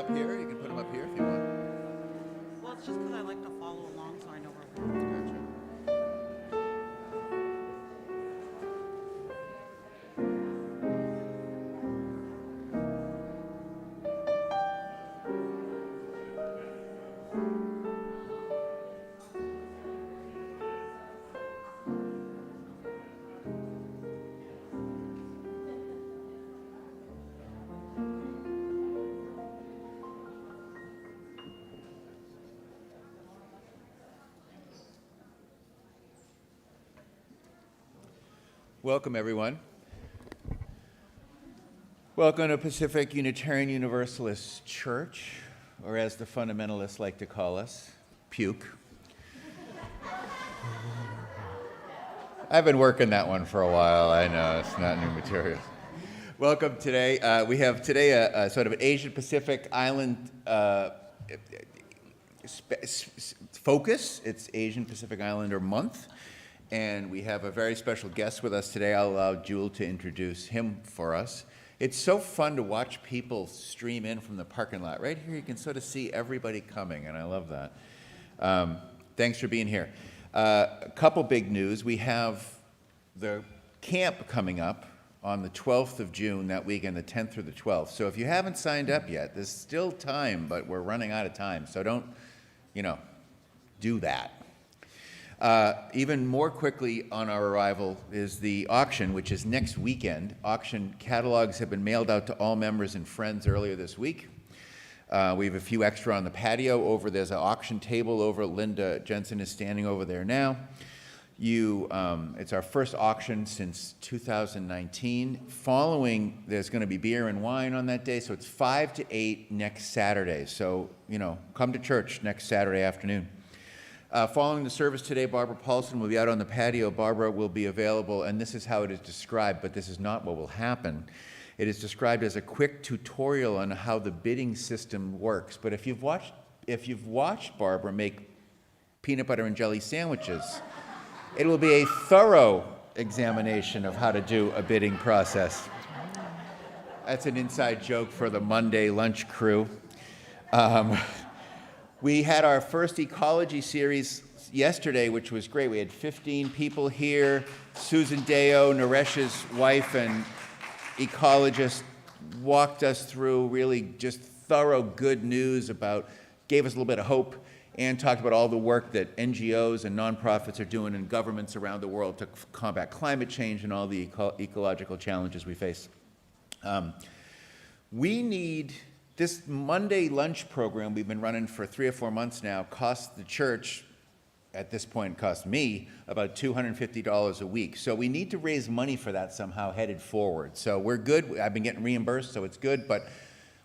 up here. You can put them up here if you want. Well, it's just because I like to follow along so I know where we're going. Gotcha. Welcome, everyone. Welcome to Pacific Unitarian Universalist Church, or as the fundamentalists like to call us, Puke. I've been working that one for a while. I know, it's not new material. Welcome today. We have today a sort of an Asian Pacific Island focus. It's Asian Pacific Islander Month. And we have a very special guest with us today. I'll allow Jewel to introduce him for us. It's so fun to watch people stream in from the parking lot. Right here, you can sort of see everybody coming, and I love that. Thanks for being here. A couple big news. We have the camp coming up on the 12th of June, that weekend, the 10th through the 12th. So if you haven't signed up yet, there's still time, but we're running out of time. So don't, do that. Even more quickly on our arrival is the auction, which is next weekend. Auction catalogs have been mailed out to all members and friends earlier this week. We have a few extra on the patio there's an auction table over. Linda Jensen is standing over there now. It's our first auction since 2019. Following, there's going to be beer and wine on that day, so it's 5 to 8 next Saturday. So, come to church next Saturday afternoon. Following the service today, Barbara Paulson will be out on the patio. Barbara will be available, and this is how it is described, but this is not what will happen. It is described as a quick tutorial on how the bidding system works. But if you've watched Barbara make peanut butter and jelly sandwiches, it will be a thorough examination of how to do a bidding process. That's an inside joke for the Monday lunch crew. We had our first ecology series yesterday, which was great. We had 15 people here. Susan Deo, Naresh's wife and ecologist, walked us through really just thorough good news gave us a little bit of hope, and talked about all the work that NGOs and nonprofits are doing in governments around the world to combat climate change and all the ecological challenges we face. This Monday lunch program we've been running for 3 or 4 months now costs the church, at this point costs me, about $250 a week. So we need to raise money for that somehow headed forward. So we're good. I've been getting reimbursed, so it's good, but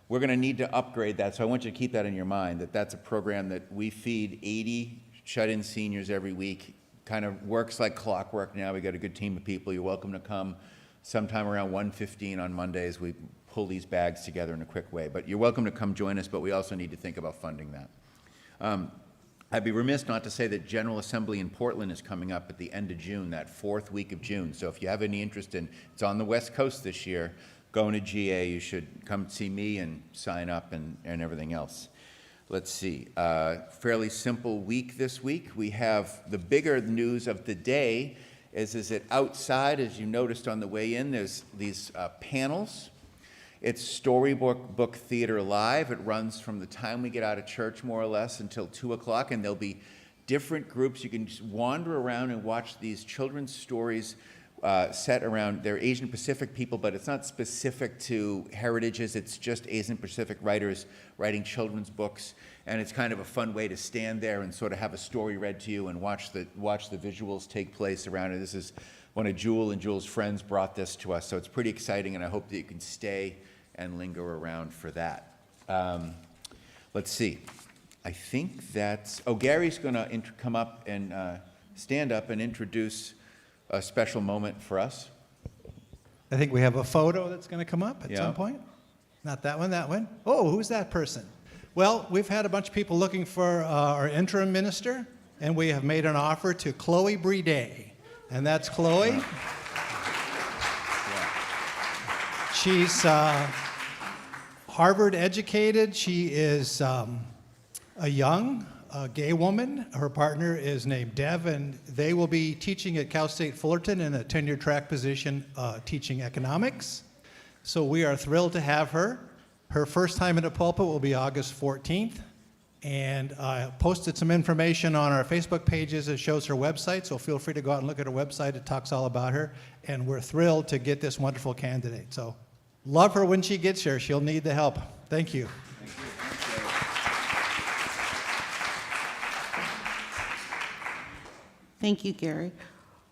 we're going to need to upgrade that. So I want you to keep that in your mind, that's a program that we feed 80 shut-in seniors every week. Kind of works like clockwork now. We got a good team of people. You're welcome to come sometime around 1:15 on Mondays. We pull these bags together in a quick way. But you're welcome to come join us, but we also need to think about funding that. I'd be remiss not to say that General Assembly in Portland is coming up at the end of June, that 4th week of June. So if you have any interest it's on the West Coast this year, going to GA, you should come see me and sign up and everything else. Let's see, fairly simple week this week. We have the bigger news of the day is that outside, as you noticed on the way in, there's these panels. It's Storybook Book Theater Live. It runs from the time we get out of church, more or less, until 2 o'clock, and there'll be different groups. You can just wander around and watch these children's stories set around, they're Asian Pacific people, but it's not specific to heritages. It's just Asian Pacific writers writing children's books, and it's kind of a fun way to stand there and sort of have a story read to you and watch the visuals take place around it. This is one of Jewel and Jewel's friends brought this to us, so it's pretty exciting, and I hope that you can stay and linger around for that. Let's see. I think Gary's going to come up and stand up and introduce a special moment for us. I think we have a photo that's going to come up at some point. Not that one, that one. Oh, who's that person? Well, we've had a bunch of people looking for our interim minister, and we have made an offer to Chloe Brede. And that's Chloe. She's Harvard educated. She is a young gay woman. Her partner is named Dev, and they will be teaching at Cal State Fullerton in a tenure track position teaching economics. So we are thrilled to have her. Her first time in a pulpit will be August 14th. And I posted some information on our Facebook pages that shows her website, so feel free to go out and look at her website. It talks all about her. And we're thrilled to get this wonderful candidate. So love her when she gets here. She'll need the help. Thank you. Thank you, Gary.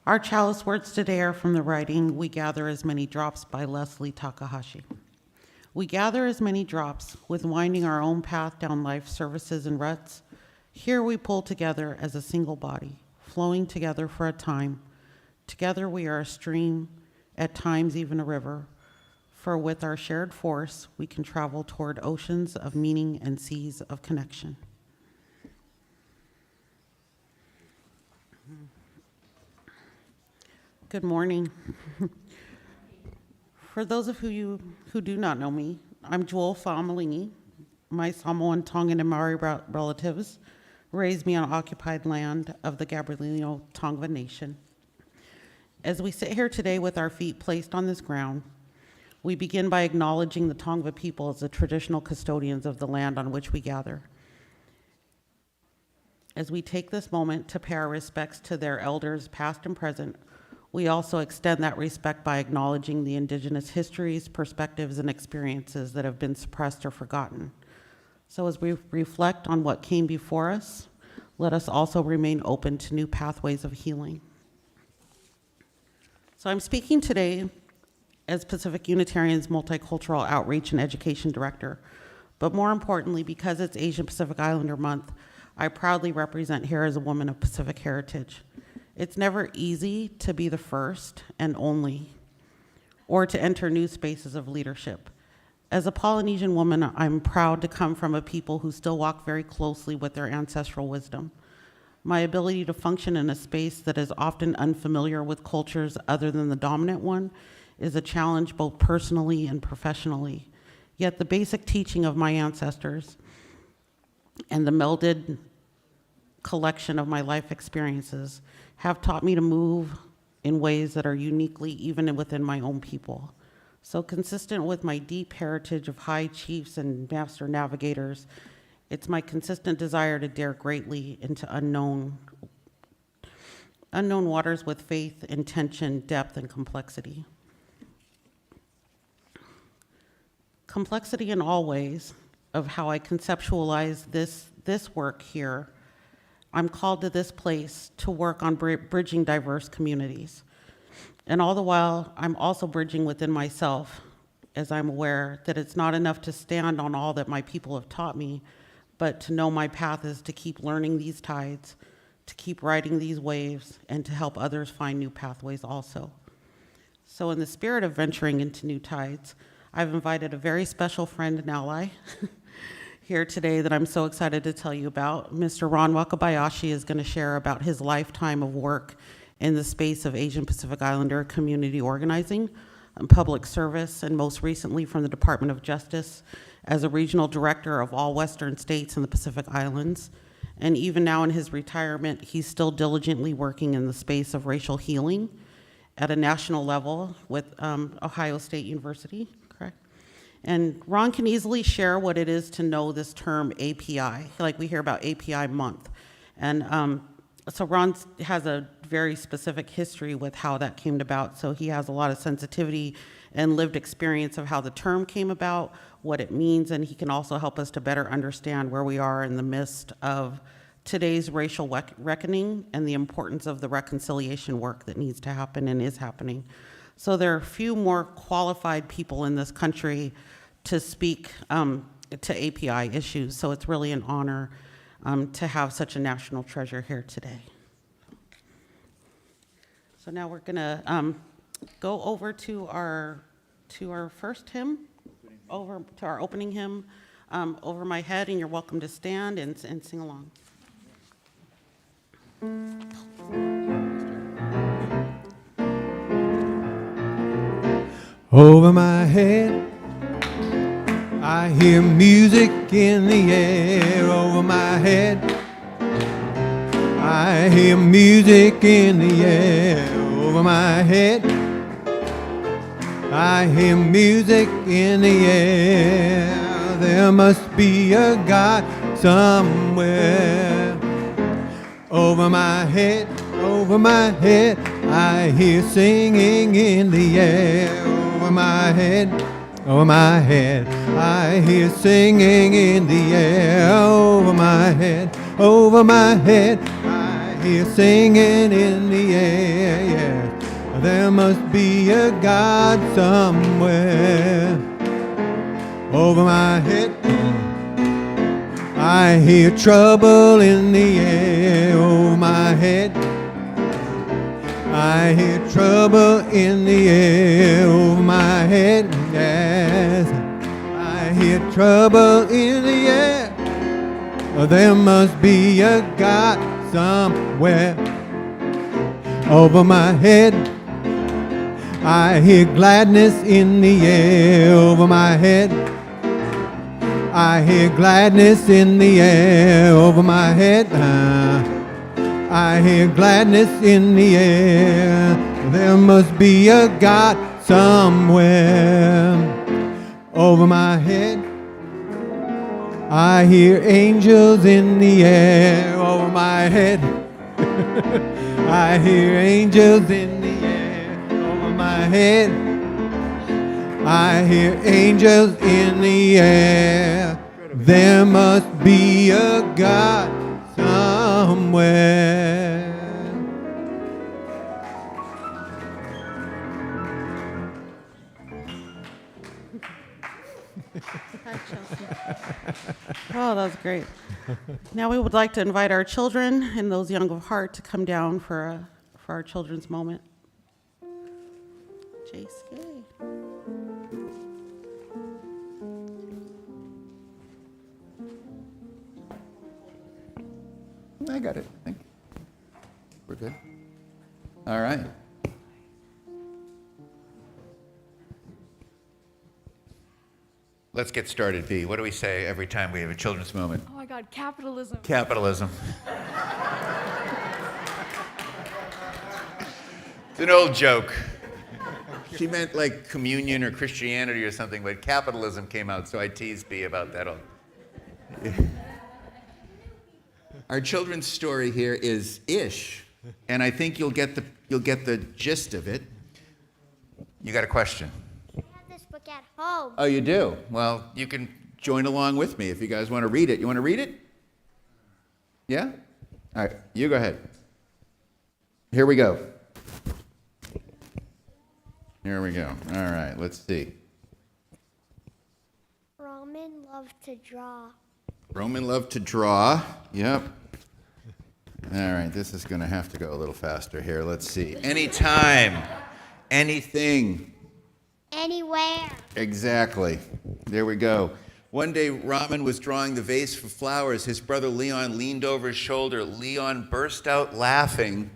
Our chalice words today are from the writing We Gather as Many Drops by Leslie Takahashi. We gather as many drops, with winding our own path down life's surfaces and ruts. Here we pull together as a single body, flowing together for a time. Together we are a stream, at times even a river, for with our shared force, we can travel toward oceans of meaning and seas of connection. Good morning. For those of you who do not know me, I'm Jewel Fa'amalingi. My Samoan, Tongan, and Maori relatives raised me on occupied land of the Gabrielino Tongva Nation. As we sit here today with our feet placed on this ground, we begin by acknowledging the Tongva people as the traditional custodians of the land on which we gather. As we take this moment to pay our respects to their elders, past and present, we also extend that respect by acknowledging the Indigenous histories, perspectives, and experiences that have been suppressed or forgotten. So as we reflect on what came before us, let us also remain open to new pathways of healing. So I'm speaking today as Pacific Unitarian's Multicultural Outreach and Education Director, but more importantly, because it's Asian Pacific Islander Month, I proudly represent here as a woman of Pacific heritage. It's never easy to be the first and only, or to enter new spaces of leadership. As a Polynesian woman, I'm proud to come from a people who still walk very closely with their ancestral wisdom. My ability to function in a space that is often unfamiliar with cultures other than the dominant one is a challenge both personally and professionally. Yet the basic teaching of my ancestors and the melded collection of my life experiences have taught me to move in ways that are uniquely even within my own people. So consistent with my deep heritage of high chiefs and master navigators, it's my consistent desire to dare greatly into unknown waters with faith, intention, depth, and complexity. Complexity in all ways of how I conceptualize this work here. I'm called to this place to work on bridging diverse communities. And all the while, I'm also bridging within myself, as I'm aware that it's not enough to stand on all that my people have taught me, but to know my path is to keep learning these tides, to keep riding these waves, and to help others find new pathways also. So in the spirit of venturing into new tides, I've invited a very special friend and ally here today that I'm so excited to tell you about. Mr. Ron Wakabayashi is going to share about his lifetime of work in the space of Asian Pacific Islander community organizing and public service, and most recently from the Department of Justice as a regional director of all Western states in the Pacific Islands. And even now in his retirement, he's still diligently working in the space of racial healing at a national level with Ohio State University, correct? And Ron can easily share what it is to know this term API, like we hear about API month. And so Ron has a very specific history with how that came about. So he has a lot of sensitivity and lived experience of how the term came about, what it means, and he can also help us to better understand where we are in the midst of today's racial reckoning and the importance of the reconciliation work that needs to happen and is happening. So there are few more qualified people in this country to speak to API issues, so it's really an honor to have such a national treasure here today. So now we're gonna go over to our first hymn, over to our opening hymn, Over My Head, and you're welcome to stand and sing along. Over my head, I hear music in the air over my head. I hear music in the air over my head. I hear music in the air. There must be a God somewhere. Over my head, I hear singing in the air. Over my head, I hear singing in the air. Over my head, I hear singing in the air. Yeah. There must be a God somewhere. Over my head, I hear trouble in the air. Over my head, I hear trouble in the air. Over my head, yes, I hear trouble in the air. There must be a God somewhere. Over my head, I hear gladness in the air. Over my head, I hear gladness in the air. Over my head, I hear gladness in the air. There must be a God somewhere. Over my head, I hear angels in the air. Over my head, I hear angels in the air. Over my head, I hear angels in the air. There must be a God somewhere. Oh, that was great. Now we would like to invite our children and those young of heart to come down for our children's moment. JC. I got it. I think we're good. All right. Let's get started, B. What do we say every time we have a children's moment? Oh my God, capitalism. Capitalism. It's an old joke. She meant like communion or Christianity or something, but capitalism came out, so I teased B about that. Our children's story here is Ish, and I think you'll get the gist of it. You got a question? I have this book at home. Oh, you do? Well, you can join along with me if you guys want to read it. You want to read it? Yeah? All right, you go ahead. Here we go. Here we go. All right, let's see. Roman loved to draw. Roman loved to draw. Yep. All right, this is going to have to go a little faster here. Let's see. Anytime. Anything. Anywhere. Exactly. There we go. One day, Raman was drawing the vase for flowers. His brother Leon leaned over his shoulder. Leon burst out laughing.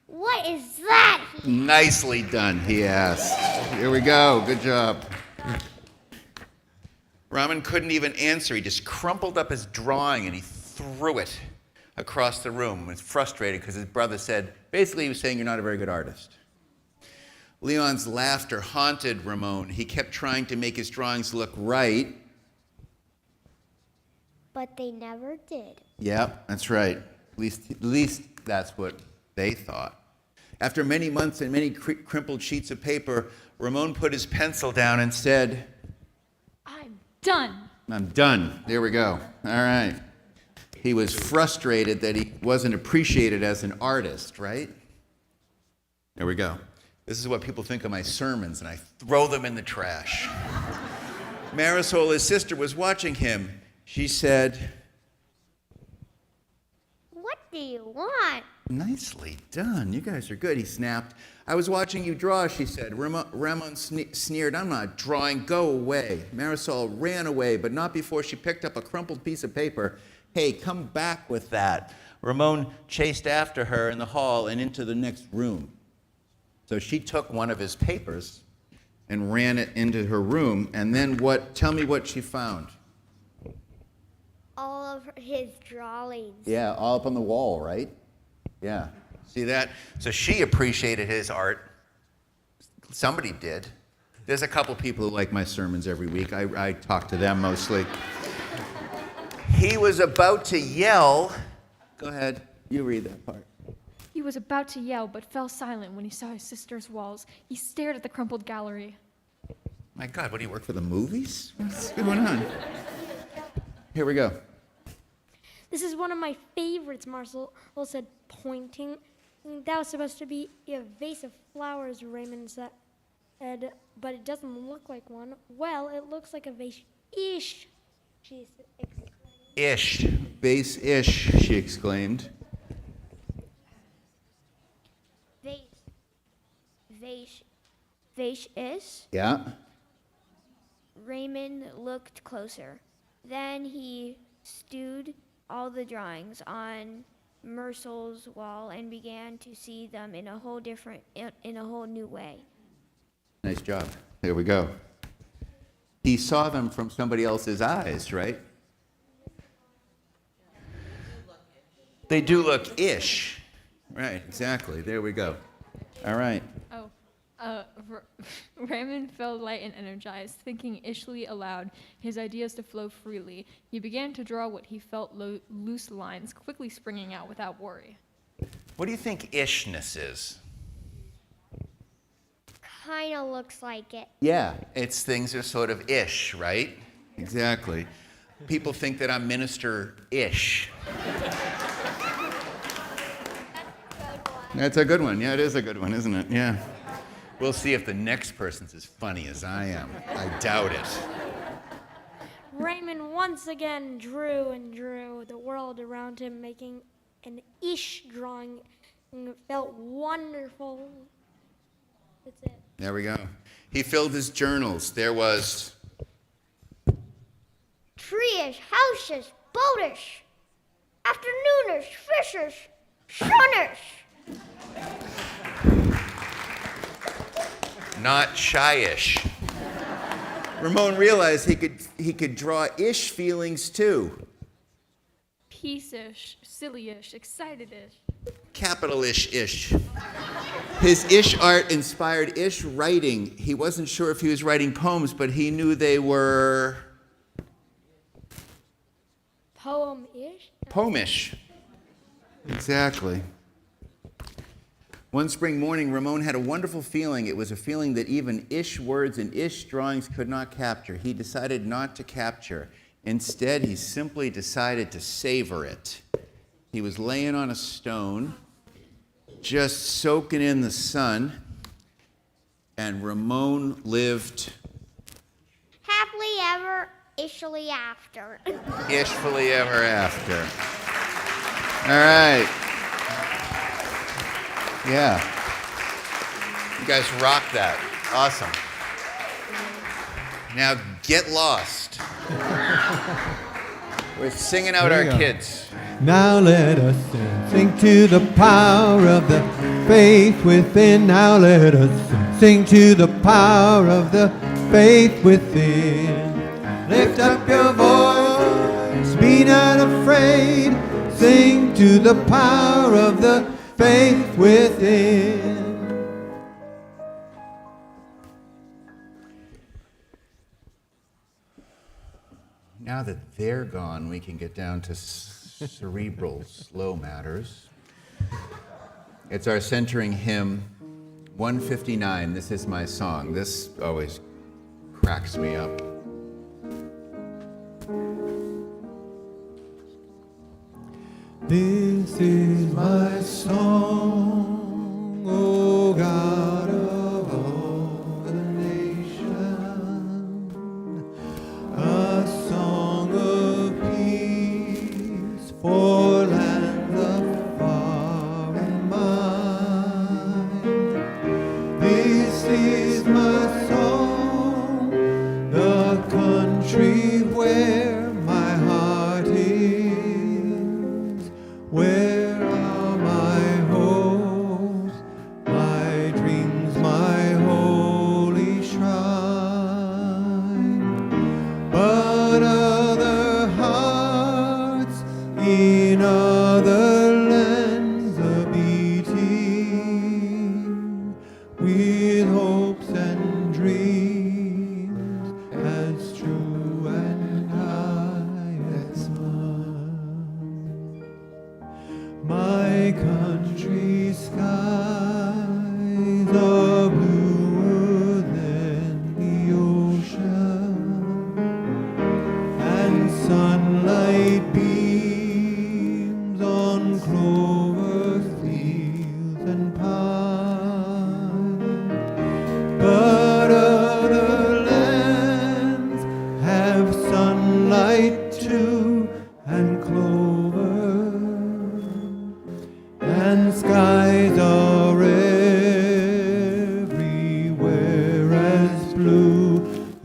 What is that? Nicely done, he asked. Here we go. Good job. Raman couldn't even answer. He just crumpled up his drawing and he threw it across the room. He was frustrated because his brother said, basically he was saying, you're not a very good artist. Leon's laughter haunted Ramon. He kept trying to make his drawings look right. But they never did. Yep, that's right. At least that's what they thought. After many months and many crumpled sheets of paper, Ramon put his pencil down and said, I'm done. I'm done. There we go. All right. He was frustrated that he wasn't appreciated as an artist, right? There we go. This is what people think of my sermons, and I throw them in the trash. Marisol, his sister, was watching him. She said, What do you want? nicely done. You guys are good. He snapped. I was watching you draw, she said. Ramon sneered, I'm not drawing. Go away. Marisol ran away, but not before she picked up a crumpled piece of paper. Hey, come back with that. Ramon chased after her in the hall and into the next room. So she took one of his papers, and ran it into her room. And then tell me what she found. All of his drawings. Yeah, all up on the wall, right? Yeah. See that? So she appreciated his art. Somebody did. There's a couple people who like my sermons every week. I talk to them mostly. He was about to yell. Go ahead. You read that part. He was about to yell, but fell silent when he saw his sister's walls. He stared at the crumpled gallery. My God, what do you work for the movies? What's going on? Here we go. This is one of my favorites, Marcel said, pointing. That was supposed to be a vase of flowers, Raymond said, but it doesn't look like one. Well, it looks like a vase-ish, she exclaimed. Ish. Vase-ish, she exclaimed. Vase-ish? Yeah. Raymond looked closer. Then he stewed all the drawings on Marcel's wall and began to see them in a whole new way. Nice job. There we go. He saw them from somebody else's eyes, right? They do look ish. Right, exactly. There we go. All right. Raymond felt light and energized, thinking ishly aloud, his ideas to flow freely. He began to draw what he felt loose lines, quickly springing out without worry. What do you think ishness is? Kind of looks like it. Yeah, it's things are sort of ish, right? Exactly. People think that I'm minister-ish. That's a good one. Yeah, it is a good one, isn't it? Yeah. We'll see if the next person's as funny as I am. I doubt it. Raymond once again drew and drew the world around him, making an ish drawing. It felt wonderful. That's it. There we go. He filled his journals. There was Tree-ish, house-ish, boat-ish, afternoonish, fish-ish, sun-ish. not shy-ish. Ramon realized he could draw ish feelings too. Peace-ish, silly-ish, excited-ish. Capital-ish-ish. His ish art inspired ish writing. He wasn't sure if he was writing poems, but he knew they were Poem-ish? poemish. Exactly. One spring morning, Ramon had a wonderful feeling. It was a feeling that even ish words and ish drawings could not capture. He decided not to capture. Instead, he simply decided to savor it. He was laying on a stone, just soaking in the sun, and Ramon lived Happily ever, ishly after. ishfully ever after. All right. Yeah. You guys rock that. Awesome. Now get lost. We're singing out our There you go. kids. Now let us sing to the power of the faith within. Now let us sing to the power of the faith within. Lift up your voice, be not afraid. Sing to the power of the faith within. Now that they're gone, we can get down to cerebral, slow matters. It's our centering hymn, 159. This is my song. This always cracks me up. This is my song, O God of all the nations, a song of peace for lands afar and mine. This is my song, the country where my heart is. Where are my hopes, my dreams, my holy shrine?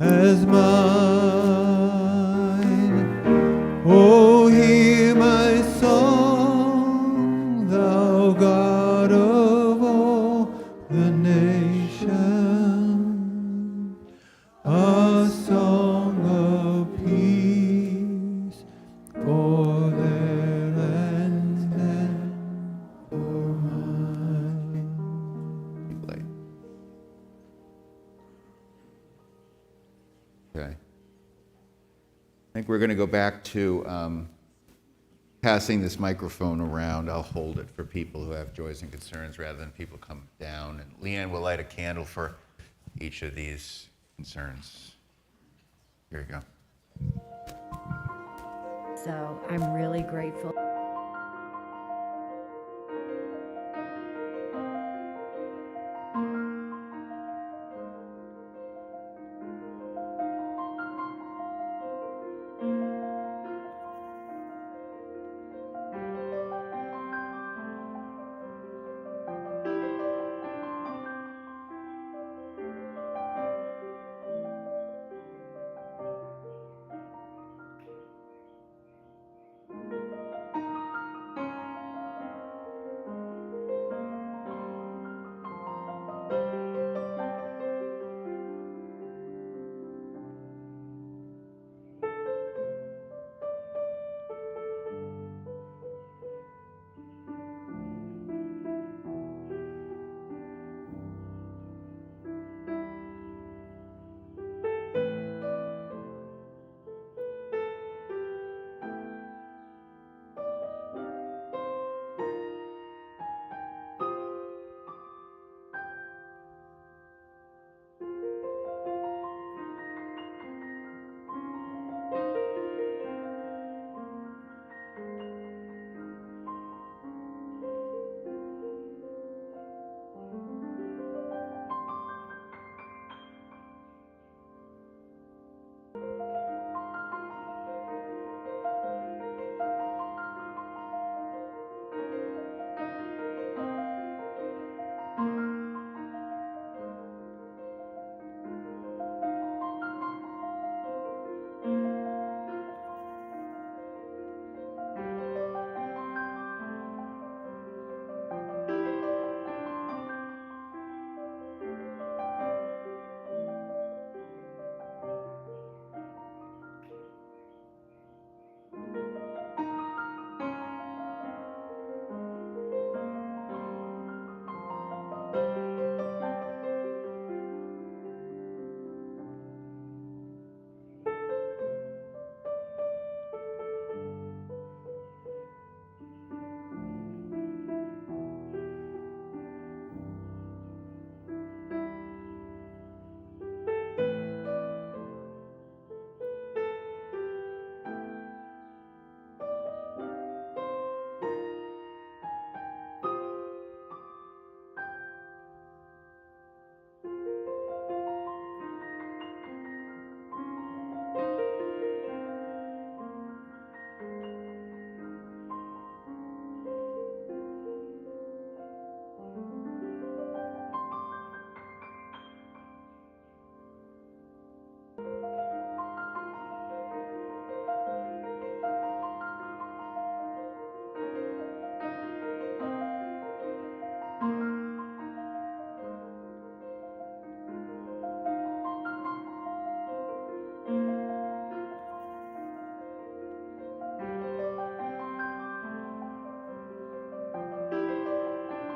as mine. Oh, hear my song, thou God of all the nations, a song of peace for their land and for mine. Late. Okay. I think we're going to go back to passing this microphone around. I'll hold it for people who have joys and concerns rather than people come down. And Leanne will light a candle for each of these concerns. Here you go. So I'm really grateful.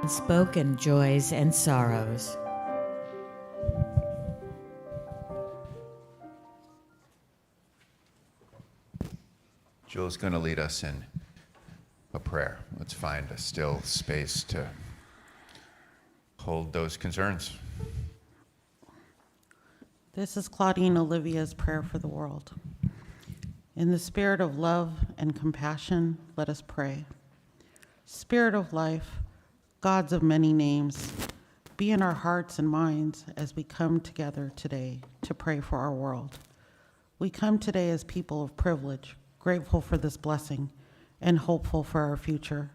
Unspoken joys and sorrows. Jill's going to lead us in a prayer. Let's find a still space to hold those concerns. This is Claudine Olivia's prayer for the world. In the spirit of love and compassion, let us pray. Spirit of life, gods of many names, be in our hearts and minds as we come together today to pray for our world. We come today as people of privilege, grateful for this blessing and hopeful for our future.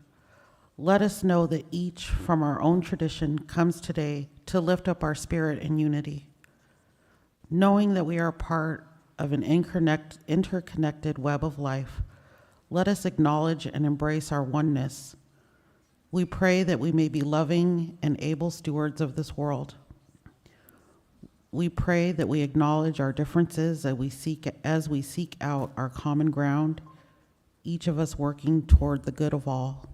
Let us know that each from our own tradition comes today to lift up our spirit in unity. Knowing that we are part of an interconnected web of life, let us acknowledge and embrace our oneness. We pray that we may be loving and able stewards of this world. We pray that we acknowledge our differences as we seek out our common ground, each of us working toward the good of all.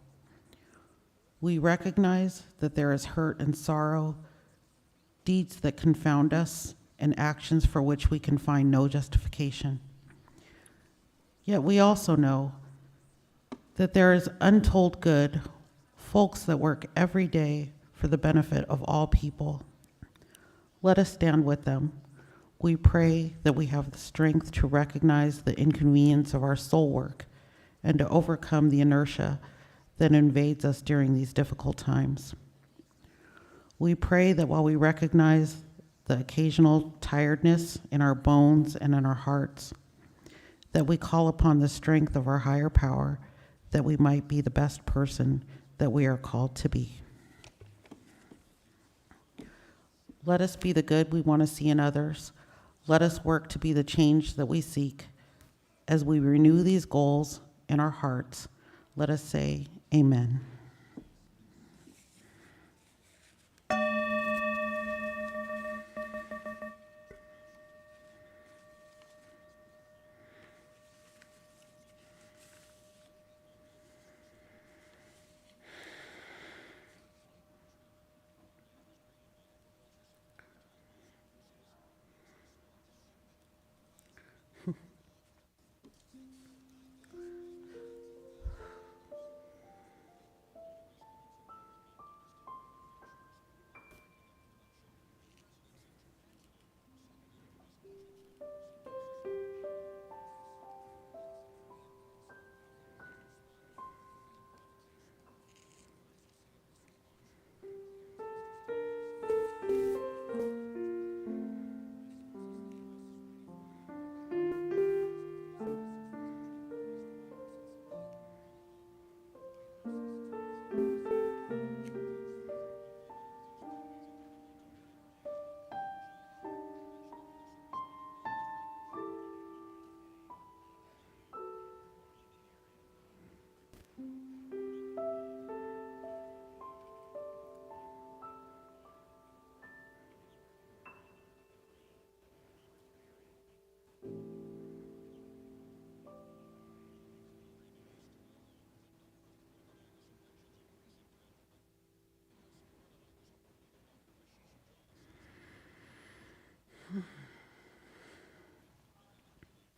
We recognize that there is hurt and sorrow, deeds that confound us, and actions for which we can find no justification. Yet we also know that there is untold good, folks that work every day for the benefit of all people. Let us stand with them. We pray that we have the strength to recognize the inconvenience of our soul work and to overcome the inertia that invades us during these difficult times. We pray that while we recognize the occasional tiredness in our bones and in our hearts, that we call upon the strength of our higher power, that we might be the best person that we are called to be. Let us be the good we want to see in others. Let us work to be the change that we seek. As we renew these goals in our hearts, let us say, Amen.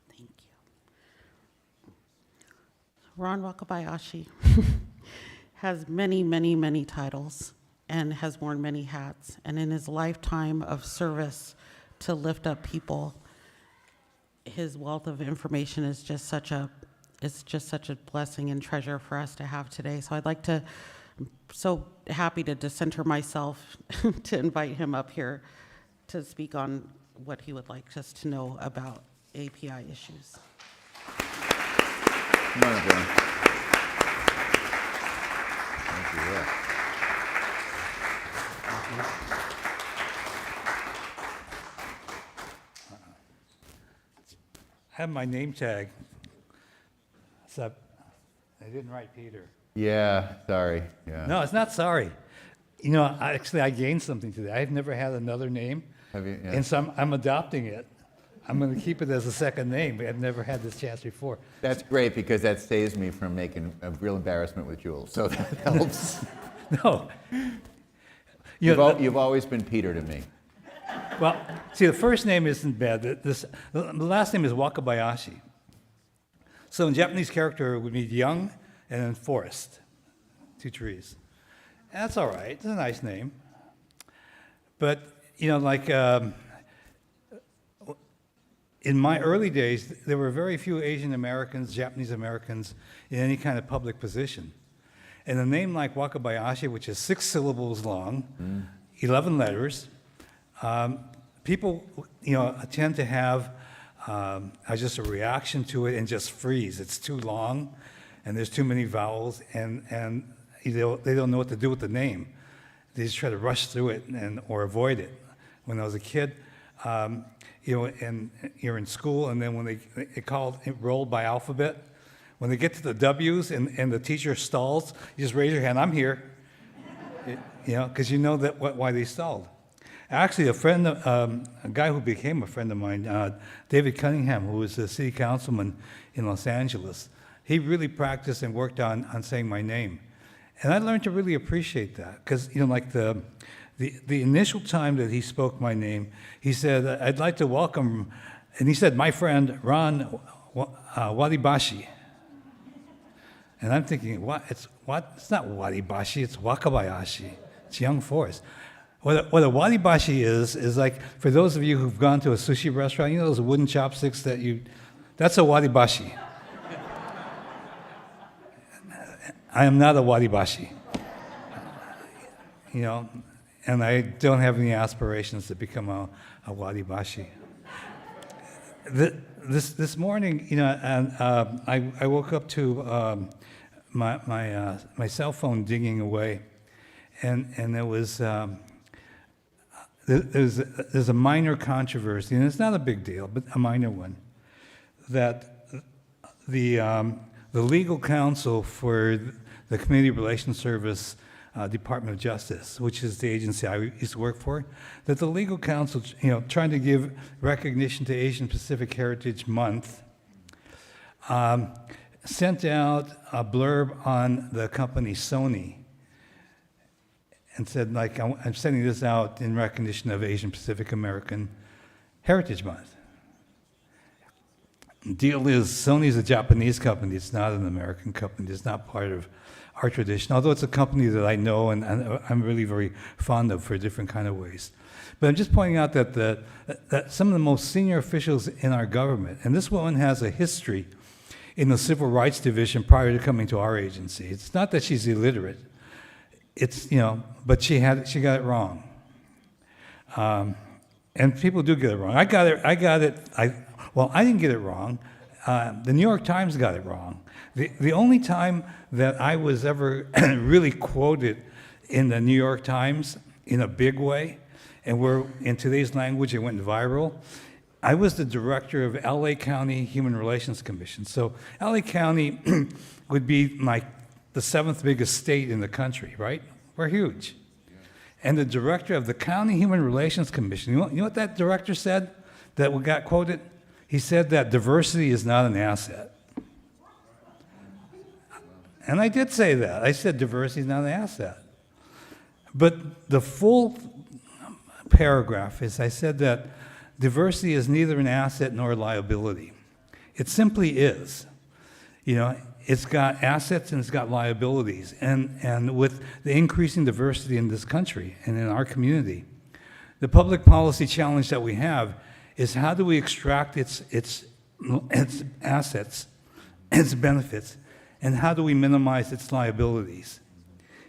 Thank you. Ron Wakabayashi has many, many, many titles and has worn many hats. And in his lifetime of service to lift up people, his wealth of information is just such a blessing and treasure for us to have today. So I'm so happy to decenter myself to invite him up here to speak on what he would like us to know about API issues. Come on, everyone. Thank you. Yeah. I have my name tag, except I didn't write Peter. Yeah, sorry. Yeah. No, it's not sorry. You know, I gained something today. I've never had another name, Have you? Yeah. and so I'm adopting it. I'm going to keep it as a second name, but I've never had this chance before. That's great because that saves me from making a real embarrassment with Jules. So that helps. No. You know, You've always been Peter to me. well, see, the first name isn't bad. The last name is Wakabayashi. So in Japanese character, it would be young and then forest, 2 trees. And that's all right. It's a nice name. But, you know, like in my early days, there were very few Asian Americans, Japanese Americans in any kind of public position. And a name like Wakabayashi, which is 6 syllables long, 11 letters, people, you know, tend to have just a reaction to it and just freeze. It's too long, and there's too many vowels, and they don't know what to do with the name. They just try to rush through it or avoid it. When I was a kid, and you're in school, and then when it rolled by alphabet, when they get to the W's and the teacher stalls, you just raise your hand, I'm here, because you know why they stalled. Actually, a guy who became a friend of mine, David Cunningham, who was a city councilman in Los Angeles, he really practiced and worked on saying my name. And I learned to really appreciate that, because, like the initial time that he spoke my name, he said, I'd like to welcome, and he said, my friend, Ron Wadibashi. And I'm thinking, It's not Wadibashi, it's Wakabayashi. It's young forest. What a wadibashi is like, for those of you who've gone to a sushi restaurant, you know those wooden chopsticks that's a wadibashi. I am not a wadibashi. And I don't have any aspirations to become a wadibashi. This morning, and I woke up to my cell phone dinging away, and there was there's a minor controversy, and it's not a big deal, but a minor one, that the legal counsel for the Community Relations Service Department of Justice, which is the agency I used to work for, that the legal counsel, trying to give recognition to Asian Pacific Heritage Month, sent out a blurb on the company Sony and said, I'm sending this out in recognition of Asian Pacific American Heritage Month. The deal is, Sony's a Japanese company. It's not an American company. It's not part of our tradition, although it's a company that I know and I'm really very fond of for different kind of ways. But I'm just pointing out that some of the most senior officials in our government, and this woman has a history in the Civil Rights Division prior to coming to our agency. It's not that she's illiterate. It's, but she got it wrong. And people do get it wrong. I didn't get it wrong. The New York Times got it wrong. The only time that I was ever really quoted in the New York Times in a big way, and where in today's language it went viral, I was the director of LA County Human Relations Commission. So LA County would be the 7th biggest state in the country, right? We're huge. And the director of the County Human Relations Commission, you know what that director said that got quoted? He said that diversity is not an asset. And I did say that. I said diversity is not an asset. But the full paragraph is, I said that diversity is neither an asset nor a liability. It simply is. It's got assets and it's got liabilities. And with the increasing diversity in this country and in our community, the public policy challenge that we have is, how do we extract its assets, its benefits, and how do we minimize its liabilities?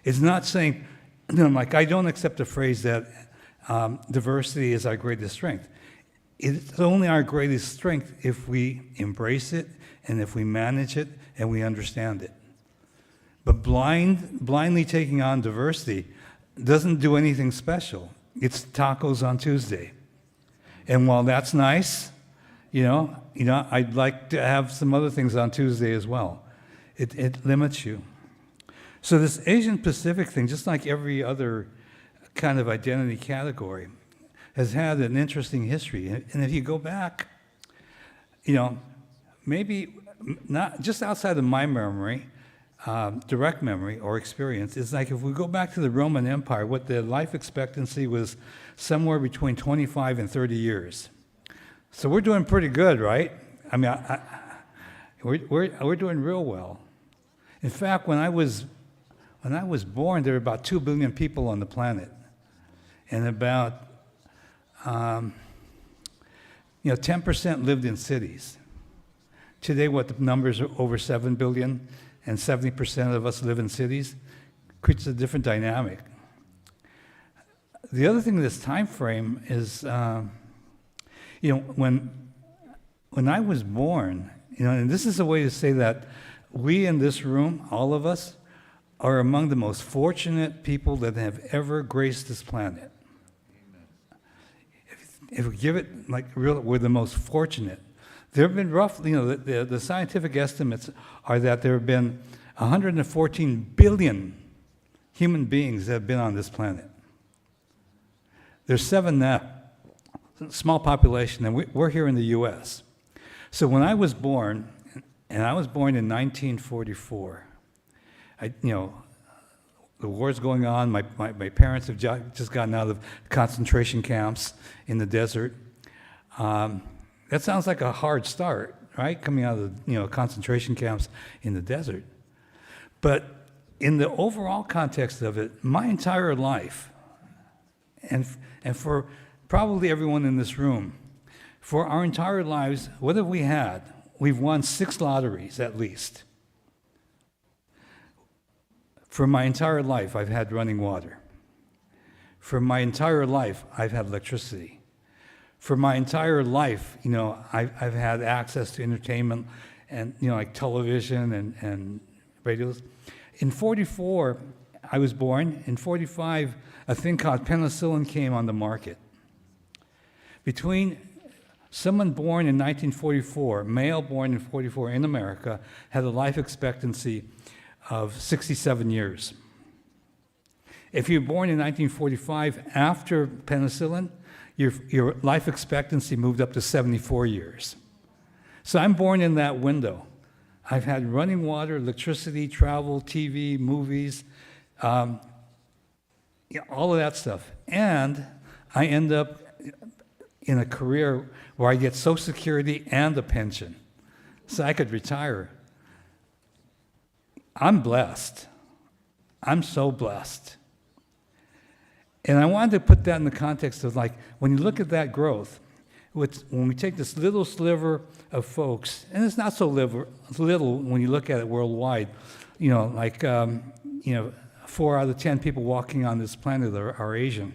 It's not saying, I don't accept the phrase that diversity is our greatest strength. It's only our greatest strength if we embrace it and if we manage it and we understand it. But blindly taking on diversity doesn't do anything special. It's tacos on Tuesday. And while that's nice, I'd like to have some other things on Tuesday as well. It limits you. So this Asian Pacific thing, just like every other kind of identity category, has had an interesting history. And if you go back, maybe not just outside of my memory, direct memory or experience, it's like if we go back to the Roman Empire, what the life expectancy was somewhere between 25 and 30 years. So we're doing pretty good, right? I mean, we're doing real well. In fact, when I was born, there were about 2 billion people on the planet, and about 10% lived in cities. Today, the numbers are over 7 billion, and 70% of us live in cities. Creates a different dynamic. The other thing in this time frame is, when I was born, and this is a way to say that we in this room, all of us, are among the most fortunate people that have ever graced this planet. if we give it like real, we're the most fortunate. There have been roughly, the scientific estimates are that there have been 114 billion human beings that have been on this planet. There's 7 now, small population, and we're here in the U.S. So when I was born, and I was born in 1944, the war's going on. My parents have just gotten out of concentration camps in the desert. That sounds like a hard start, right? Coming out of the concentration camps in the desert. But in the overall context of it, my entire life, and for probably everyone in this room, for our entire lives, what have we had? We've won 6 lotteries at least. For my entire life, I've had running water. For my entire life, I've had electricity. For my entire life, I've had access to entertainment and, like television and radios. In 44, I was born. In 45, a thing called penicillin came on the market. Between someone born in 1944, male born in 44 in America, had a life expectancy of 67 years. If you're born in 1945 after penicillin, your life expectancy moved up to 74 years. So I'm born in that window. I've had running water, electricity, travel, TV, movies, all of that stuff. And I end up in a career where I get Social Security and a pension. So I could retire. I'm blessed. I'm so blessed. And I wanted to put that in the context of, like, when you look at that growth, when we take this little sliver of folks, and it's not so little when you look at it worldwide, 4 out of 10 people walking on this planet are Asian.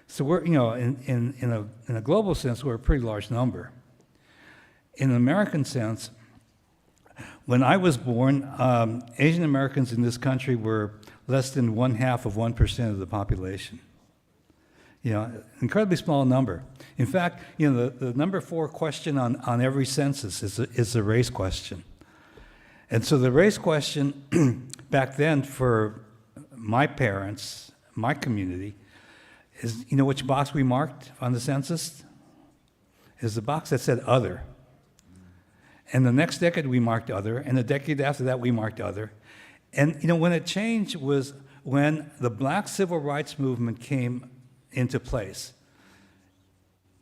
So we're, in a global sense, we're a pretty large number. In an American sense, when I was born, Asian Americans in this country were less than 1/2% of the population. Incredibly small number. In fact, the number 4 question on every census is the race question. And so the race question back then for my parents, my community, is, which box we marked on the census? Is the box that said other. And the next decade we marked other, and the decade after that we marked other. And when it changed was when the Black Civil Rights Movement came into place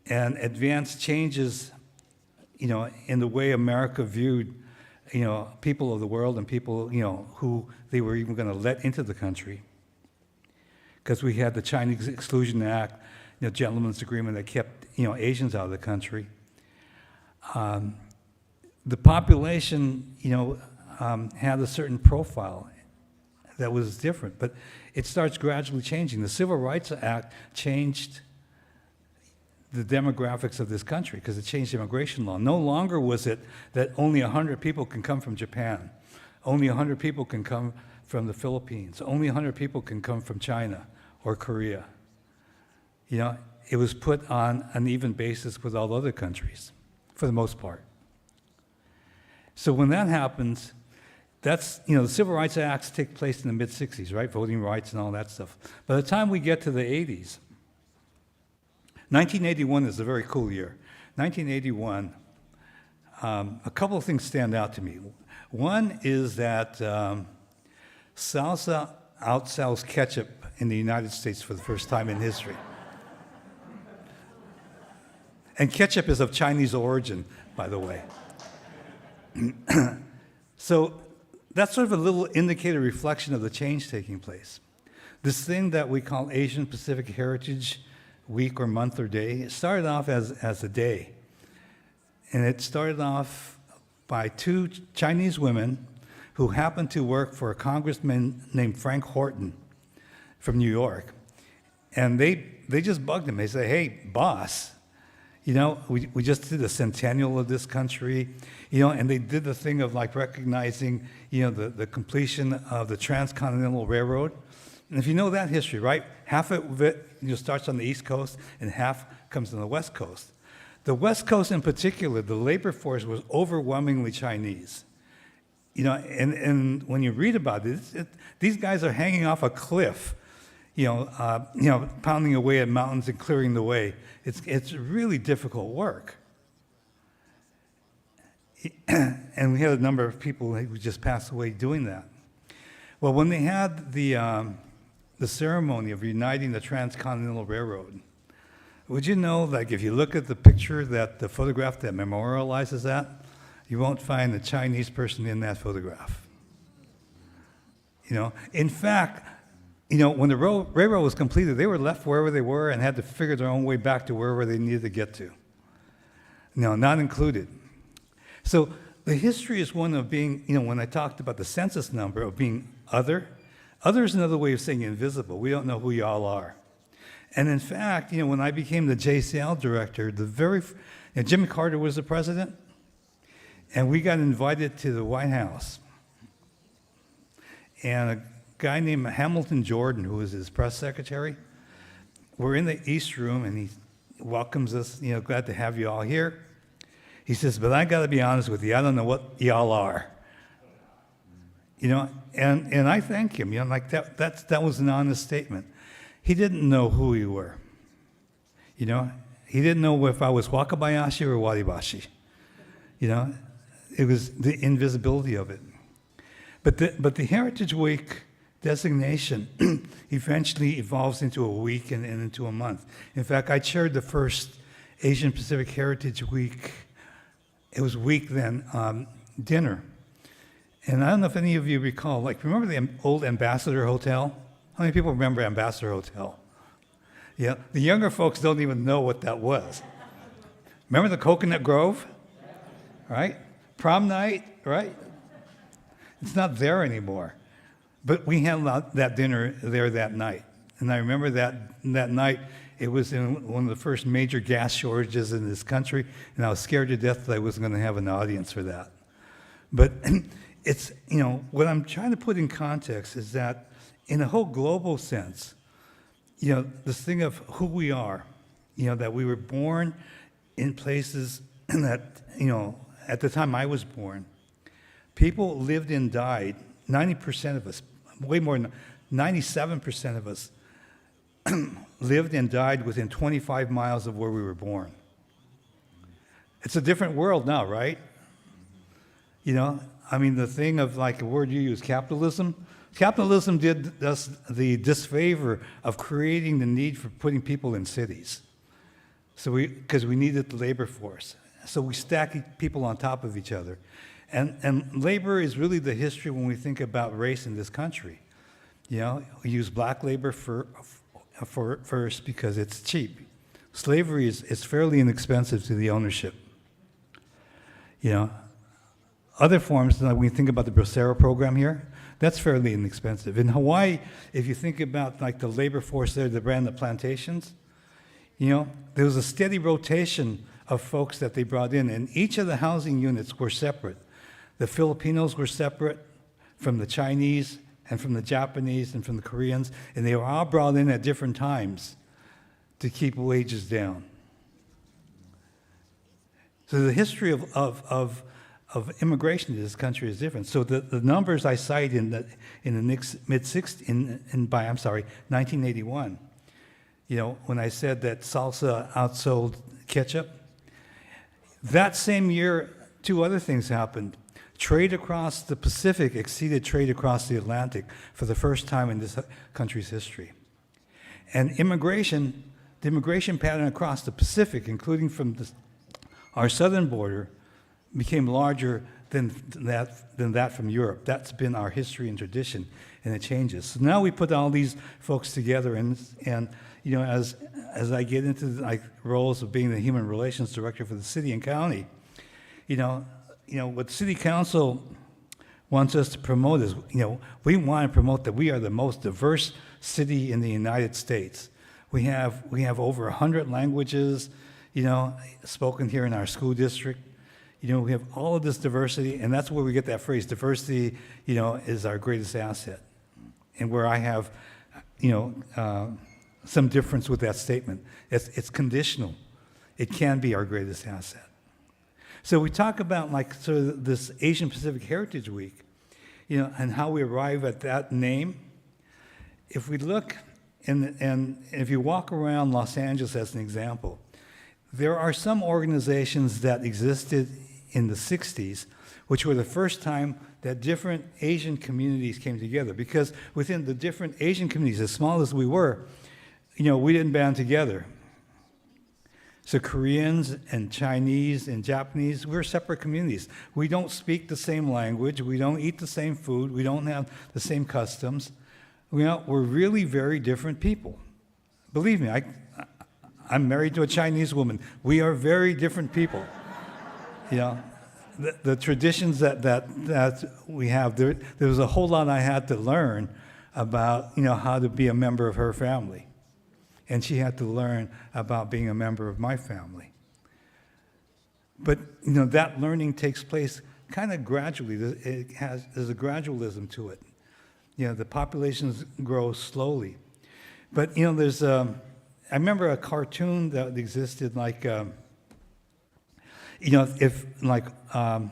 and advanced changes, in the way America viewed, people of the world and people, who they were even going to let into the country. Because we had the Chinese Exclusion Act, gentleman's agreement that kept, Asians out of the country. The population, had a certain profile that was different, but it starts gradually changing. The Civil Rights Act changed the demographics of this country because it changed immigration law. No longer was it that only 100 people can come from Japan, only 100 people can come from the Philippines, only 100 people can come from China or Korea. It was put on an even basis with all other countries, for the most part. So when that happens, that's, the Civil Rights Acts take place in the mid-'60s, right? Voting rights and all that stuff. By the time we get to the 80s, 1981 is a very cool year. 1981, a couple of things stand out to me. One is that salsa outsells ketchup in the United States for the first time in history. And ketchup is of Chinese origin, by the way. So that's sort of a little indicator reflection of the change taking place. This thing that we call Asian Pacific Heritage Week or month or day, it started off as a day. And it started off by 2 Chinese women who happened to work for a congressman named Frank Horton from New York. And they just bugged him. They said, hey, boss, we just did a centennial of this country, and they did the thing of like recognizing, the completion of the Transcontinental Railroad And if you know that history, right, half of it starts on the East Coast and half comes on the West Coast. The West Coast in particular, the labor force was overwhelmingly Chinese. And when you read about it, these guys are hanging off a cliff, pounding away at mountains and clearing the way. It's really difficult work. And we had a number of people who just passed away doing that. Well, when they had the ceremony of uniting the Transcontinental Railroad, would you know, like, if you look at the picture, the photograph that memorializes that, you won't find a Chinese person in that photograph. In fact, when the railroad was completed, they were left wherever they were and had to figure their own way back to wherever they needed to get to. No, not included. So the history is one of being, when I talked about the census number, of being other. Other is another way of saying invisible. We don't know who y'all are. And in fact, when I became the JCL director, Jimmy Carter was the president, and we got invited to the White House. And a guy named Hamilton Jordan, who was his press secretary, we're in the East Room, and he welcomes us, glad to have you all here. He says, but I got to be honest with you, I don't know what y'all are. And I thank him, that was an honest statement. He didn't know who we were. He didn't know if I was Wakabayashi or Wadibashi. It was the invisibility of it. But the Heritage Week designation eventually evolves into a week and into a month. In fact, I chaired the first Asian Pacific Heritage Week. It was week then, dinner. And I don't know if any of you recall, remember the old Ambassador Hotel? How many people remember Ambassador Hotel? Yeah, the younger folks don't even know what that was. Remember the Coconut Grove? Right? Prom night, right? It's not there anymore. But we had that dinner there that night. And I remember that night, it was in one of the first major gas shortages in this country, and I was scared to death that I wasn't going to have an audience for that. But it's, what I'm trying to put in context is that in a whole global sense, this thing of who we are, that we were born in places that, at the time I was born, people lived and died, 90% of us, way more than 97% of us lived and died within 25 miles of where we were born. It's a different world now, right? The thing of a word you use, capitalism. Capitalism did us the disfavor of creating the need for putting people in cities. Because we needed the labor force. So we stack people on top of each other. And labor is really the history when we think about race in this country. We use black labor first because it's cheap. Slavery is fairly inexpensive to the ownership. Other forms, when we think about the Bracero program here, that's fairly inexpensive. In Hawaii, if you think about the labor force there that ran the plantations, there was a steady rotation of folks that they brought in, and each of the housing units were separate. The Filipinos were separate from the Chinese and from the Japanese and from the Koreans, and they were all brought in at different times to keep wages down. So the history of immigration to this country is different. So the numbers I cite in the mid-60s, by 1981, when I said that salsa outsold ketchup, that same year, two other things happened. Trade across the Pacific exceeded trade across the Atlantic for the first time in this country's history. And the immigration pattern across the Pacific, including from our southern border, became larger than that from Europe. That's been our history and tradition, and it changes. So now we put all these folks together, and as I get into the roles of being the human relations director for the city and county, what city council wants us to promote is, we want to promote that we are the most diverse city in the United States. We have over 100 languages, spoken here in our school district. We have all of this diversity, and that's where we get that phrase, diversity, is our greatest asset. And where I have some difference with that statement. It's conditional. It can be our greatest asset. So we talk about like sort of this Asian Pacific Heritage Week, and how we arrive at that name. If we look, and if you walk around Los Angeles as an example, there are some organizations that existed in the 60s, which were the first time that different Asian communities came together. Because within the different Asian communities, as small as we were, we didn't band together. So Koreans and Chinese and Japanese, we're separate communities. We don't speak the same language. We don't eat the same food. We don't have the same customs. We're really very different people. Believe me, I'm married to a Chinese woman. We are very different people. The traditions that we have, there was a whole lot I had to learn about, how to be a member of her family. And she had to learn about being a member of my family. But, that learning takes place kind of gradually. There's a gradualism to it. The populations grow slowly. But, there's, I remember a cartoon that existed like, if like, one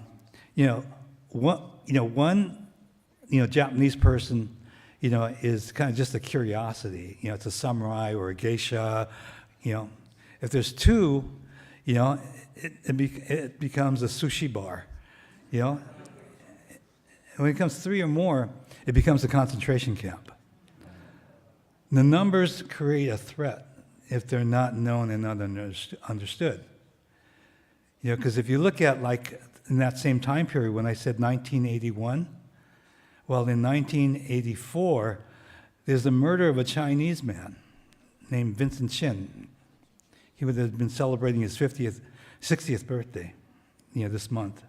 Japanese person, is kind of just a curiosity. It's a samurai or a geisha. If there's two, it becomes a sushi bar. And when it becomes three or more, it becomes a concentration camp. The numbers create a threat if they're not known and not understood. Because if you look at like in that same time period when I said 1981, well, in 1984, there's the murder of a Chinese man named Vincent Chin. He would have been celebrating his 60th birthday, this month.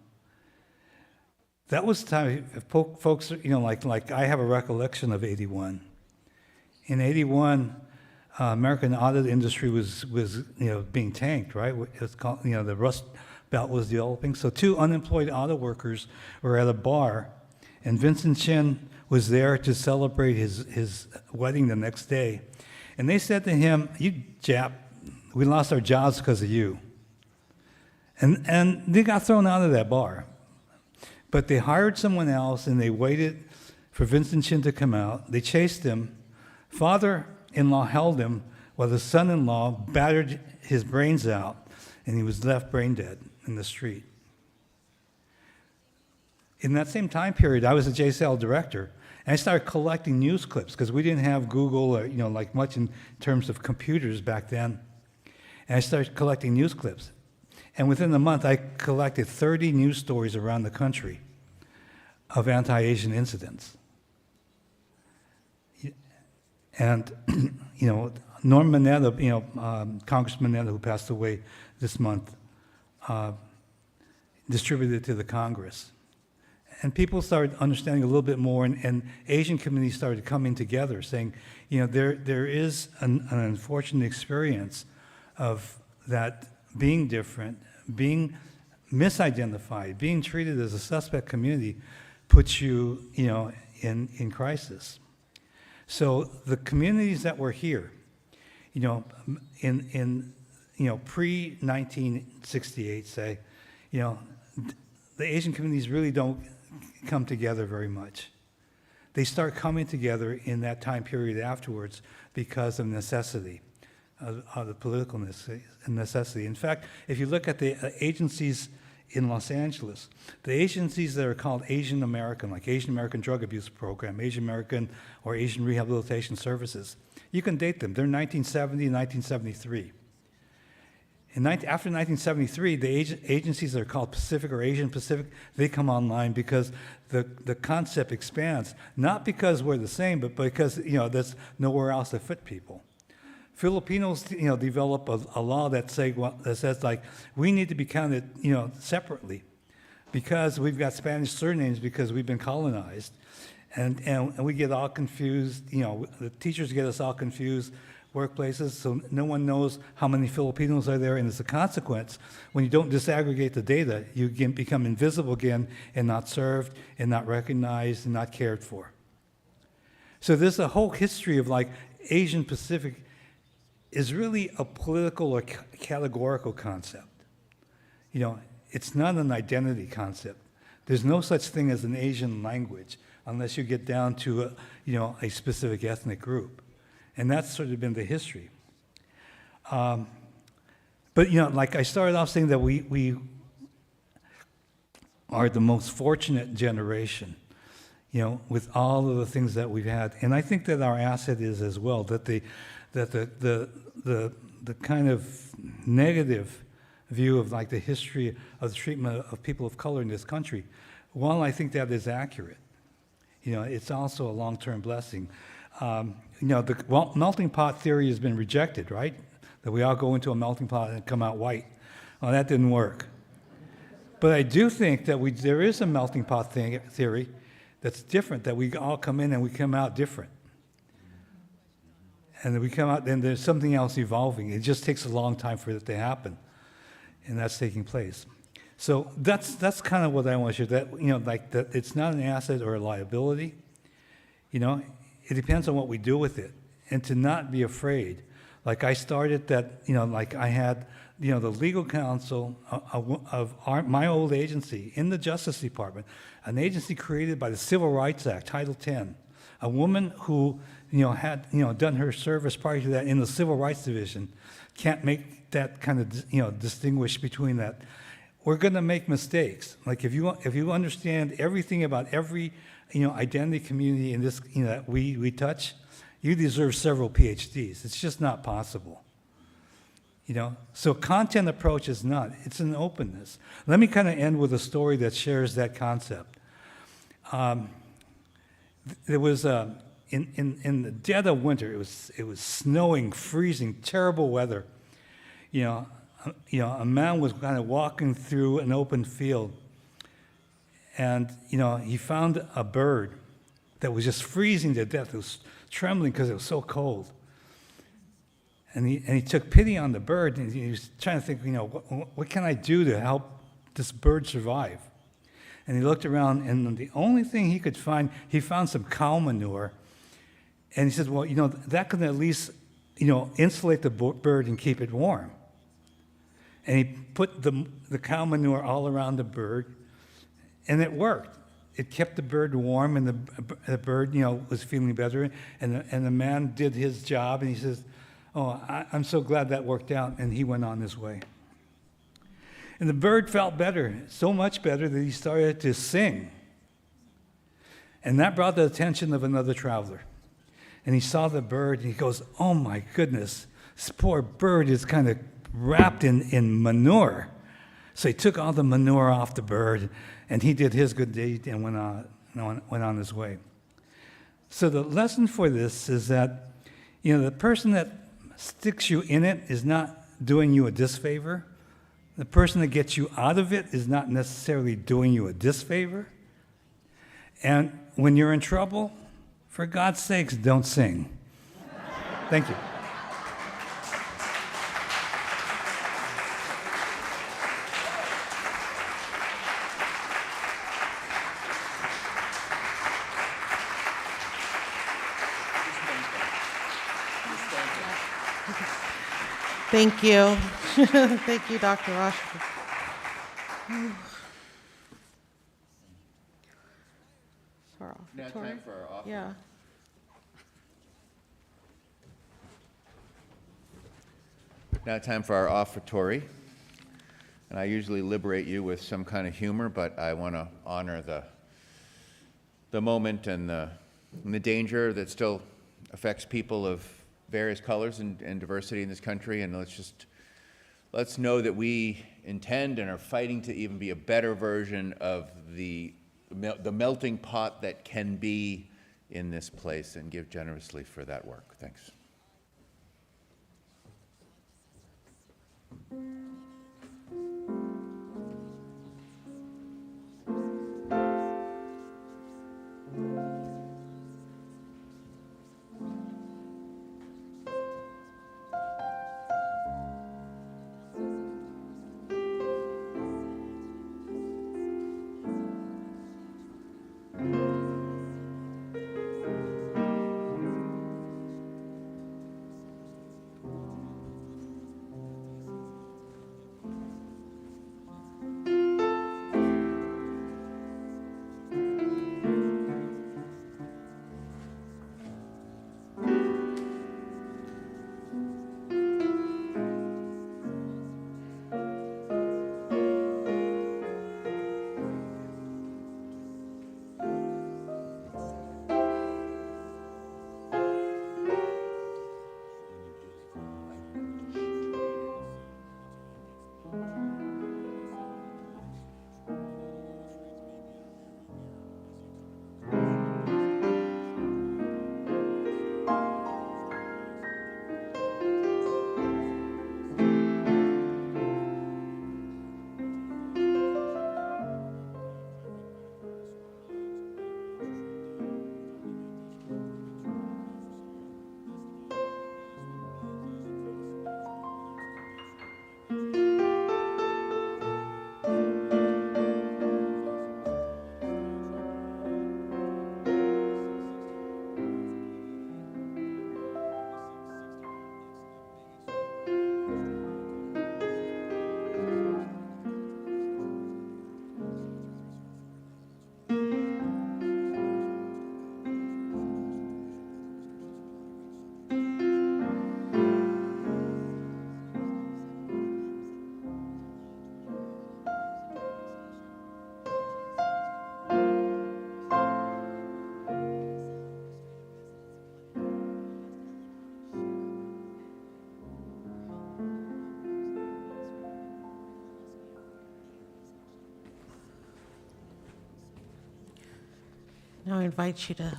That was the time, if folks, like I have a recollection of 81. In 81, American auto industry was being tanked, right? It was called, the Rust Belt was developing. So 2 unemployed auto workers were at a bar, and Vincent Chin was there to celebrate his wedding the next day. And they said to him, "You Jap, we lost our jobs because of you." And they got thrown out of that bar. But they hired someone else, and they waited for Vincent Chin to come out. They chased him. Father-in-law held him while the son-in-law battered his brains out, and he was left brain dead in the street. In that same time period, I was a JSL director, and I started collecting news clips because we didn't have Google or like much in terms of computers back then. And I started collecting news clips. And within a month, I collected 30 news stories around the country of anti-Asian incidents. And, Norm Mineta, Congressman Mineta, who passed away this month, distributed it to the Congress. And people started understanding a little bit more, and Asian communities started coming together, saying, there is an unfortunate experience of that being different, being misidentified, being treated as a suspect community puts you, in crisis. So the communities that were here, in pre-1968, say, the Asian communities really don't come together very much. They start coming together in that time period afterwards because of necessity, of the political necessity. In fact, if you look at the agencies in Los Angeles, the agencies that are called Asian American, like Asian American Drug Abuse Program, Asian American or Asian Rehabilitation Services, you can date them. They're 1970 and 1973. After 1973, the agencies that are called Pacific or Asian Pacific, they come online because the concept expands, not because we're the same, but because there's nowhere else to fit people. Filipinos, develop a law that says like we need to be counted, separately, because we've got Spanish surnames because we've been colonized, and we get all confused. The teachers get us all confused. Workplaces, so no one knows how many Filipinos are there, and as a consequence, when you don't disaggregate the data, you become invisible again and not served and not recognized and not cared for. So there's a whole history of like Asian Pacific is really a political or categorical concept. You know, it's not an identity concept. There's no such thing as an Asian language unless you get down to a specific ethnic group. And that's sort of been the history. But like I started off saying that we are the most fortunate generation, with all of the things that we've had. And I think that our asset is as well, that the kind of negative view of like the history of the treatment of people of color in this country, while I think that is accurate, it's also a long-term blessing. The melting pot theory has been rejected, right? That we all go into a melting pot and come out white. Well, that didn't work. But I do think that there is a melting pot theory that's different, that we all come in and we come out different. And then we come out, and there's something else evolving. It just takes a long time for it to happen. And that's taking place. So that's kind of what I want to share, that, that it's not an asset or a liability. It depends on what we do with it. And to not be afraid. Like I started that, like I had, the legal counsel of my old agency in the Justice Department, an agency created by the Civil Rights Act, Title 10. A woman who, had, done her service prior to that in the Civil Rights Division can't make that kind of, distinguish between that. We're going to make mistakes. Like if you understand everything about every, identity community in this, that we touch, you deserve several PhDs. It's just not possible. So content approach is not. It's an openness. Let me kind of end with a story that shares that concept. There was in the dead of winter. It was snowing, freezing, terrible weather. A man was kind of walking through an open field, and he found a bird that was just freezing to death. It was trembling because it was so cold. And he took pity on the bird, and he was trying to think, what can I do to help this bird survive? And he looked around, and the only thing he could find, he found some cow manure. And he said, well, that could at least, insulate the bird and keep it warm. And he put the cow manure all around the bird, and it worked. It kept the bird warm, and the bird, was feeling better. And the man did his job, and he says, oh, I'm so glad that worked out, and he went on his way. And the bird felt better, so much better that he started to sing. And that brought the attention of another traveler. And he saw the bird, and he goes, oh my goodness, this poor bird is kind of wrapped in manure. So he took all the manure off the bird, and he did his good deed and went on his way. So the lesson for this is that, the person that sticks you in it is not doing you a disfavor. The person that gets you out of it is not necessarily doing you a disfavor. And when you're in trouble, for God's sakes, don't sing. Thank you. Thank you. Thank you, Dr. Rochford. Now time for our offer. Yeah. Now time for our offertory. And I usually liberate you with some kind of humor, but I want to honor the moment and the danger that still affects people of various colors and diversity in this country. And let's know that we intend and are fighting to even be a better version of the melting pot that can be in this place, and give generously for that work. Thanks. Now I invite you to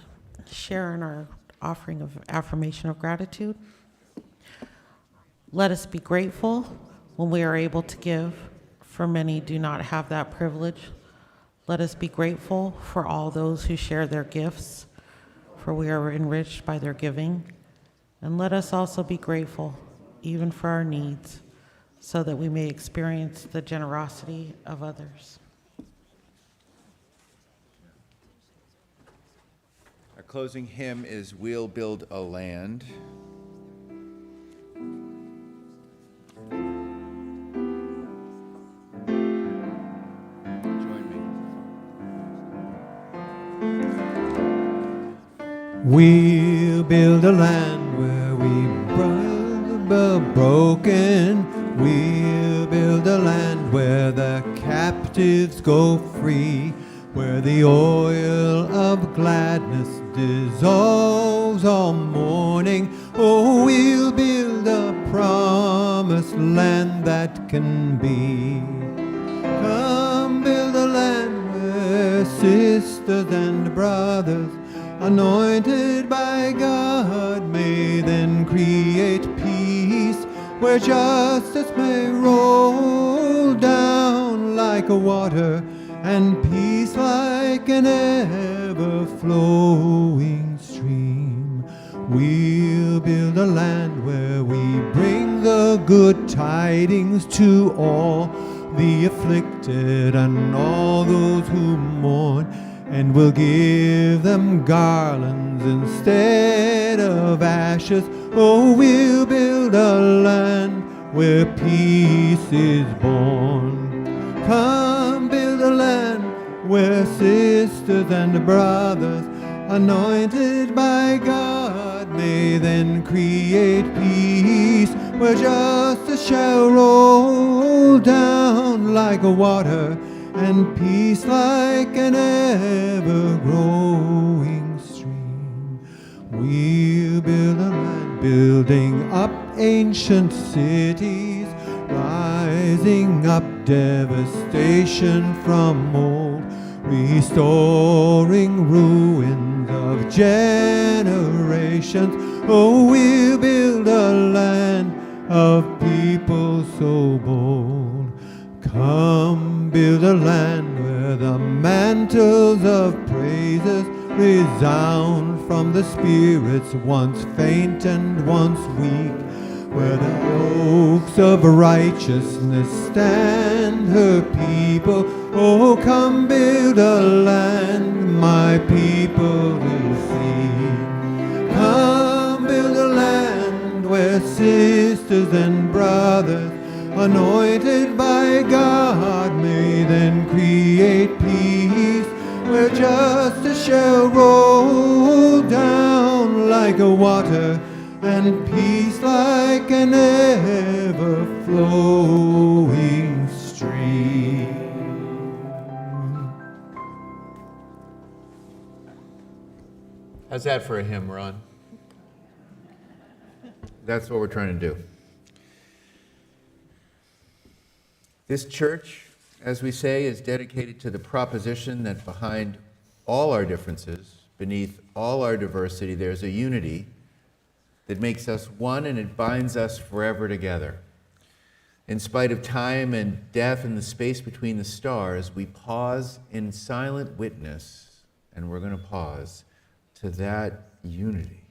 share in our offering of affirmation of gratitude. Let us be grateful when we are able to give, for many do not have that privilege. Let us be grateful for all those who share their gifts, for we are enriched by their giving. And let us also be grateful, even for our needs, so that we may experience the generosity of others. Our closing hymn is We'll Build a Land. Join me. We'll build a land where we are broken. We'll build a land where the captives go free, where the oil of gladness dissolves all mourning. Oh, we'll build a promised land that can be. Come build a land where sisters and brothers, anointed by God, may then create peace, where justice may roll down like a water, and peace like an ever-flowing stream. We'll build a land where we bring the good tidings to all the afflicted and all those who mourn, and we'll give them garlands instead of ashes. Oh, we'll build a land where peace is born. Come build a land where sisters and brothers, anointed by God, may then create peace, where justice shall roll down like a water, and peace like an ever-growing stream. We'll build a land, building up ancient cities, rising up devastation from old, restoring ruins of generations. Oh, we'll build a land of people so bold. Come build a land where the mantles of praises resound from the spirits once faint and once weak, where the oaks of righteousness stand her people. Oh, come build a land my people will see. Come build a land where sisters and brothers, anointed by God, may then create peace, where justice shall roll down like a water, and peace like an ever-flowing stream. How's that for a hymn, Ron? That's what we're trying to do. This church, as we say, is dedicated to the proposition that behind all our differences, beneath all our diversity, there's a unity that makes us one, and it binds us forever together. In spite of time and death and the space between the stars, we pause in silent witness, and we're going to pause to that unity.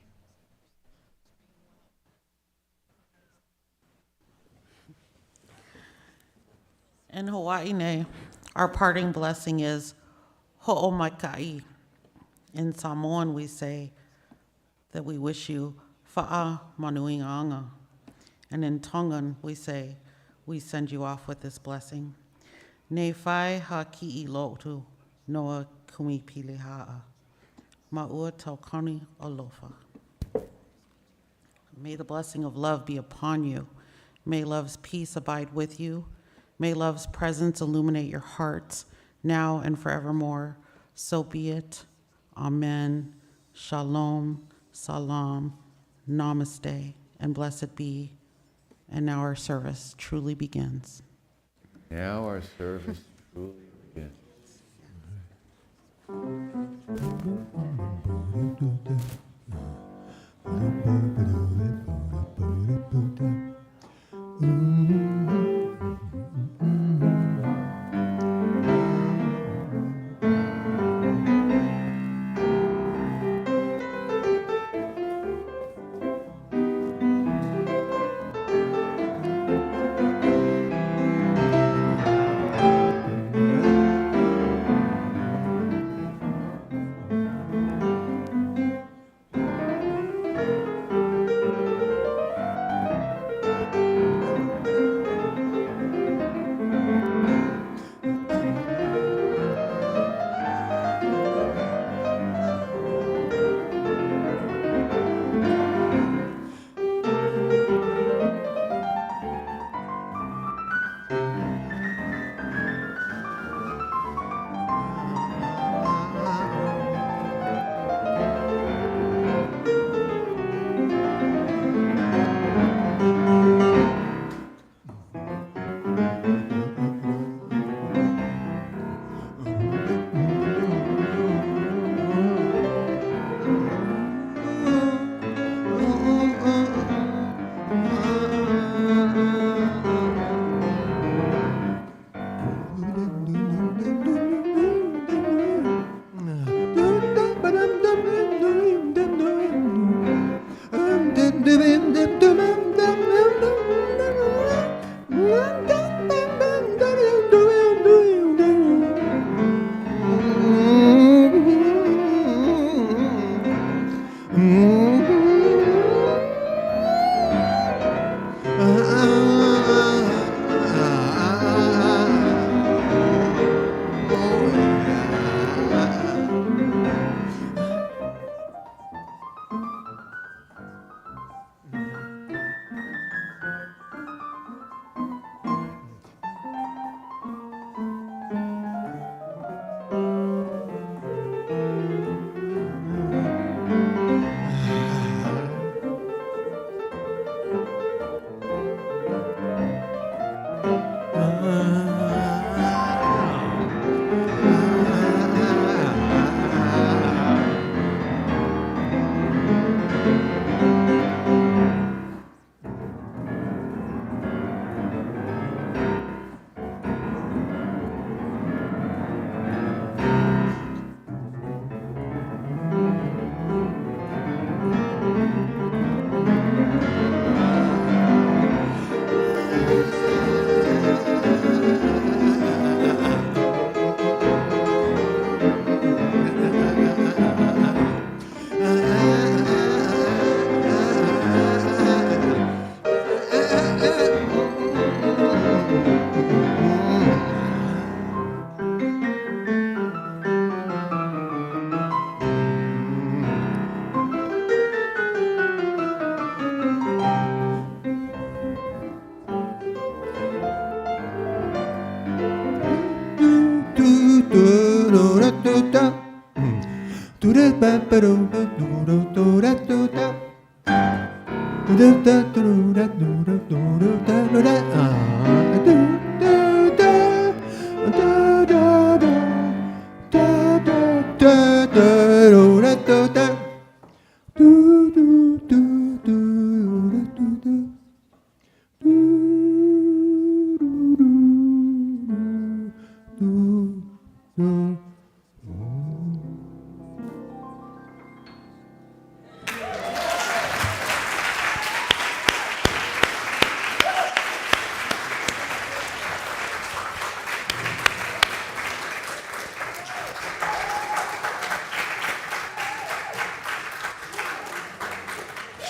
In Hawaii, our parting blessing is ho'omaika'i. In Samoan, we say that we wish you fa'a manuinga'anga. And in Tongan, we say we send you off with this blessing. Ne whai ha ki'i lotu noa kumi pili ha'a. Ma'ua taukani alofa. May the blessing of love be upon you. May love's peace abide with you. May love's presence illuminate your hearts now and forevermore. So be it. Amen. Shalom. Salam. Namaste. And blessed be. And now our service truly begins. Now our service truly begins.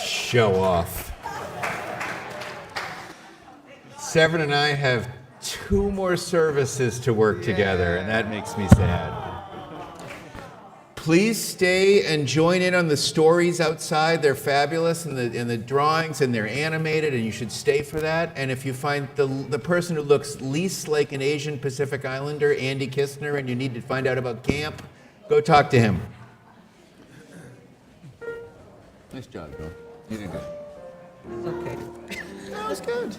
Show off. Severn and I have 2 more services to work together, and that makes me sad. Please stay and join in on the stories outside. They're fabulous, and the drawings, and they're animated, and you should stay for that. And if you find the person who looks least like an Asian Pacific Islander, Andy Kistner, and you need to find out about camp, go talk to him. Nice job, Bill. You did good. Okay. That was good.